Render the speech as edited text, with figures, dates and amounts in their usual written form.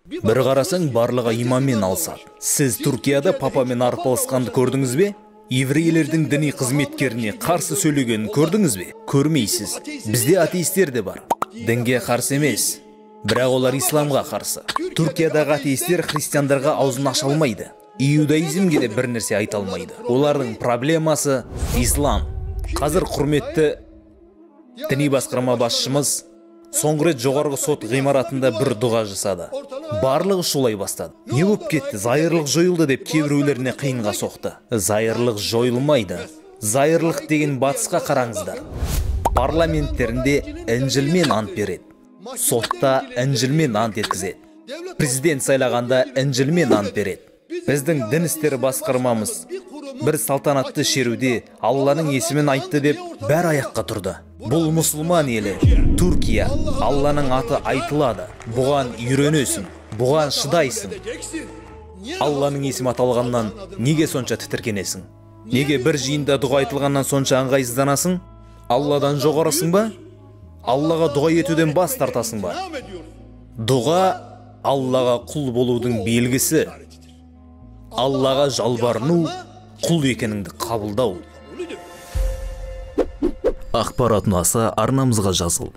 Bir қарасаң барлығы имаммен алысады. Сіз Түркияда папамен арпалысқанды көрдіңіз бе? Еврейлердің діни қызметкеріне қарсы сөйлегенін көрдіңіз бе? Көрмейсіз. Бізде атеистер де бар. Дінге қарсы емес, бірақ олар исламға қарсы. Түркиядағы атеистер христиандарға аузын аша алмайды. Иудаизмге де бір нәрсе айта алмайды. Олардың проблемасы ислам. Қазір құрметті діни басқарма басшымыз соңғы рет жоғарғы сот ғимаратында бір дұға жасады. Барлығы солай бастады. Не болып кетті? Зайырлық жойылды деп кейбіреулеріне қиынға соқты. Зайырлық жойылмайды. Зайырлық деген батысқа қараңыздар. Парламенттерінде Інжілмен ант береді. Сотта Інжілмен ант еткізеді. Президент сайлағанда Інжілмен ант береді. Біздің дін істері басқармамыз бір салтанатты шеруде Алланың есімін айтты деп бәрі аяққа тұрды. Бұл мұсылман елі, Түркия, Алланың аты айтылады. Бұған үйренесің, бұған шыдайсың. Алланың есімі аталғаннан неге сонша тітіркенесің? Неге бір жиында дұға айтылғаннан сонша аңғайсызданасың? Алладан жоғарысың ба? Аллаға дұға етуден бас тартасың ба? Дұға Аллаға құл болудың белгісі. Аллаға жалбарыну құл екеніңді қабылдау. Ақпарат ұнаса арнамызға жазыл.